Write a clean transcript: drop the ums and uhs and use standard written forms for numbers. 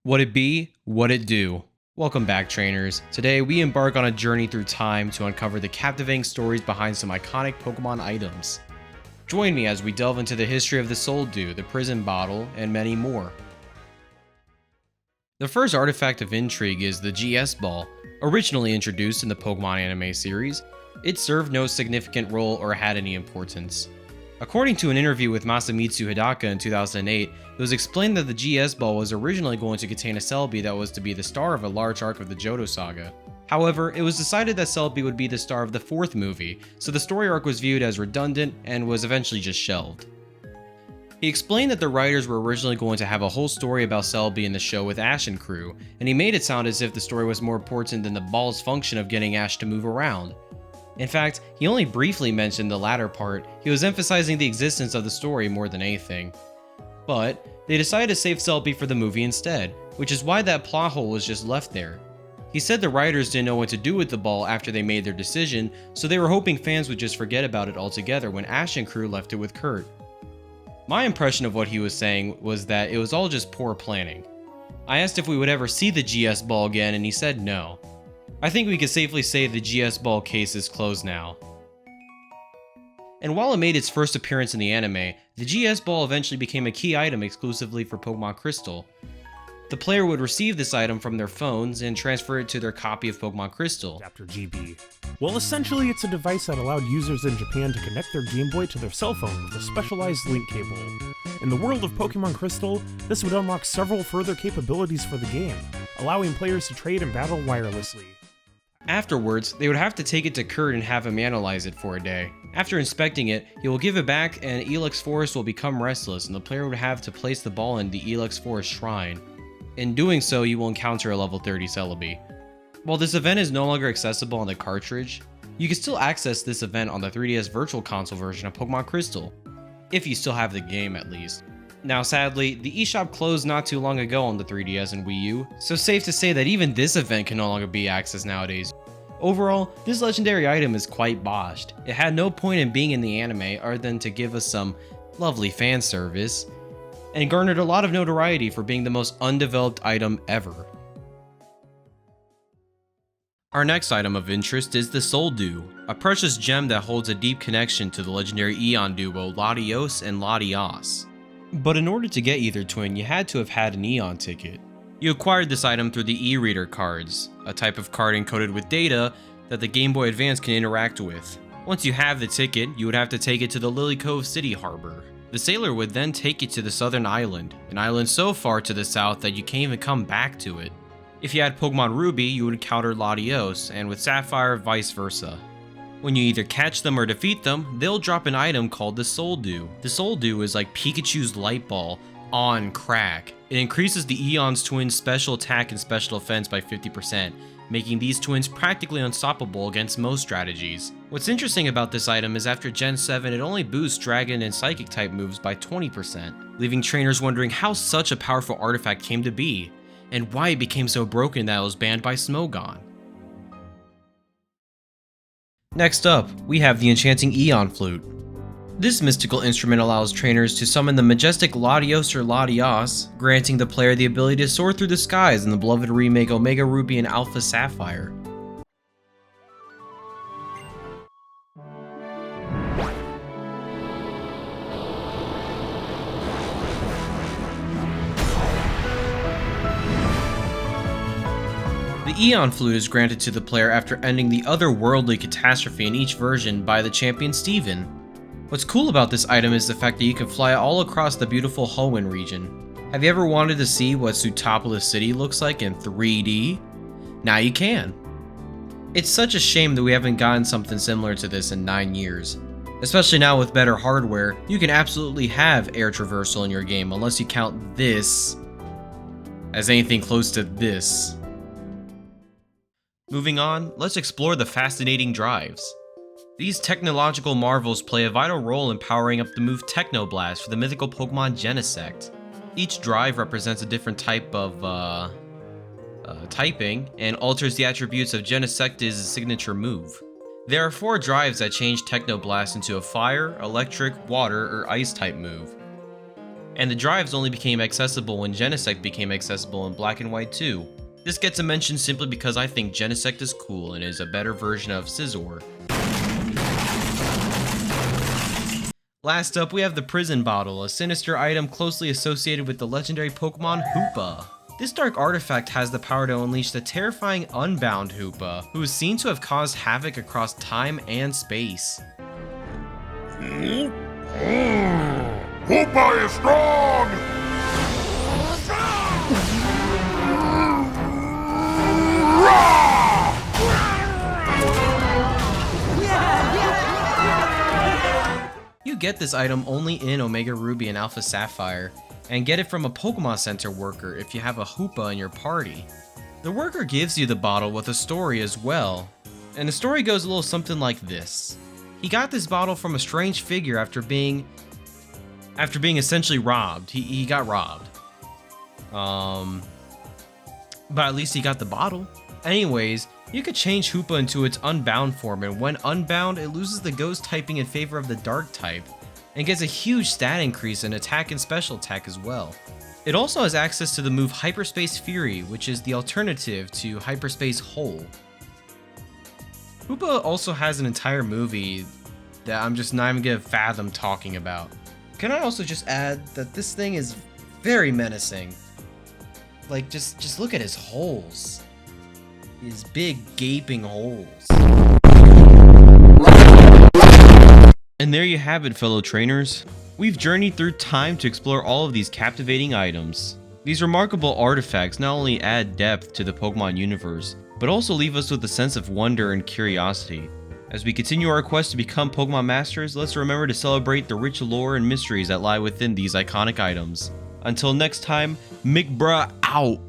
What it be, what it do. Welcome back, trainers. Today we embark on a journey through time to uncover the captivating stories behind some iconic Pokemon items. Join me as we delve into the history of the Soul Dew, the Prison Bottle, and many more. The first artifact of intrigue is the GS Ball. Originally introduced in the Pokemon anime series, it served no significant role or had any importance. According to an interview with Masamitsu Hidaka in 2008, it was explained that the GS Ball was originally going to contain a Celebi that was to be the star of a large arc of the Johto saga. However, it was decided that Celebi would be the star of the fourth movie, so the story arc was viewed as redundant and was eventually just shelved. He explained that the writers were originally going to have a whole story about Celebi in the show with Ash and crew, and he made it sound as if the story was more important than the ball's function of getting Ash to move around. In fact, he only briefly mentioned the latter part. He was emphasizing the existence of the story more than anything. But they decided to save Celebi for the movie instead, which is why that plot hole was just left there. He said the writers didn't know what to do with the ball after they made their decision, so they were hoping fans would just forget about it altogether when Ash and crew left it with Kurt. My impression of what he was saying was that it was all just poor planning. I asked if we would ever see the GS Ball again, and he said no. I think we could safely say the GS Ball case is closed now. And while it made its first appearance in the anime, the GS Ball eventually became a key item exclusively for Pokemon Crystal. The player would receive this item from their phones and transfer it to their copy of Pokemon Crystal. Adapter GB. Well, essentially it's a device that allowed users in Japan to connect their Game Boy to their cell phone with a specialized link cable. In the world of Pokemon Crystal, this would unlock several further capabilities for the game, allowing players to trade and battle wirelessly. Afterwards, they would have to take it to Kurt and have him analyze it for a day. After inspecting it, he will give it back and Elex Forest will become restless and the player would have to place the ball in the Elex Forest Shrine. In doing so, you will encounter a level 30 Celebi. While this event is no longer accessible on the cartridge, you can still access this event on the 3DS Virtual Console version of Pokemon Crystal, if you still have the game at least. Now sadly, the eShop closed not too long ago on the 3DS and Wii U, so safe to say that even this event can no longer be accessed nowadays. Overall, this legendary item is quite botched. It had no point in being in the anime other than to give us some lovely fan service, and garnered a lot of notoriety for being the most undeveloped item ever. Our next item of interest is the Soul Dew, a precious gem that holds a deep connection to the legendary Eon duo Latios and Latias. But in order to get either twin, you had to have had an Eon ticket. You acquired this item through the e-reader cards, a type of card encoded with data that the Game Boy Advance can interact with. Once you have the ticket, you would have to take it to the Lily Cove City Harbor. The sailor would then take you to the southern island, an island so far to the south that you can't even come back to it. If you had Pokemon Ruby, you would encounter Latios, and with Sapphire, vice versa. When you either catch them or defeat them, they'll drop an item called the Soul Dew. The Soul Dew is like Pikachu's light ball on crack. It increases the Eon's twins' special attack and special defense by 50%, making these twins practically unstoppable against most strategies. What's interesting about this item is after Gen 7 it only boosts Dragon and Psychic type moves by 20%, leaving trainers wondering how such a powerful artifact came to be, and why it became so broken that it was banned by Smogon. Next up, we have the enchanting Eon Flute. This mystical instrument allows trainers to summon the majestic Latios or Latias, granting the player the ability to soar through the skies in the beloved remake Omega Ruby and Alpha Sapphire. The Eon Flute is granted to the player after ending the otherworldly catastrophe in each version by the champion Steven. What's cool about this item is the fact that you can fly all across the beautiful Hoenn region. Have you ever wanted to see what Sootopolis City looks like in 3D? Now you can. It's such a shame that we haven't gotten something similar to this in 9 years. Especially now with better hardware, you can absolutely have air traversal in your game unless you count this as anything close to this. Moving on, let's explore the fascinating drives. These technological marvels play a vital role in powering up the move Technoblast for the mythical Pokemon Genesect. Each drive represents a different type of typing and alters the attributes of Genesect's signature move. There are 4 drives that change Technoblast into a fire, electric, water, or ice type move. And the drives only became accessible when Genesect became accessible in Black and White 2. This gets a mention simply because I think Genesect is cool and is a better version of Scizor. Last up, we have the Prison Bottle, a sinister item closely associated with the legendary Pokemon Hoopa. This dark artifact has the power to unleash the terrifying Unbound Hoopa, who is seen to have caused havoc across time and space. Hoopa is strong! You get this item only in Omega Ruby and Alpha Sapphire, and get it from a Pokemon Center worker if you have a Hoopa in your party. The worker gives you the bottle with a story as well, and the story goes a little something like this. He got this bottle from a strange figure after being essentially robbed. He got robbed. But at least he got the bottle. Anyways, you could change Hoopa into its Unbound form, and when Unbound, it loses the Ghost typing in favor of the Dark type, and gets a huge stat increase in attack and special attack as well. It also has access to the move Hyperspace Fury, which is the alternative to Hyperspace Hole. Hoopa also has an entire movie that I'm just not even gonna fathom talking about. Can I also just add that this thing is very menacing? Like, just look at his holes. His big gaping holes. And there you have it, fellow trainers. We've journeyed through time to explore all of these captivating items. These remarkable artifacts not only add depth to the Pokemon universe, but also leave us with a sense of wonder and curiosity. As we continue our quest to become Pokemon Masters, let's remember to celebrate the rich lore and mysteries that lie within these iconic items. Until next time, MigBRUH out!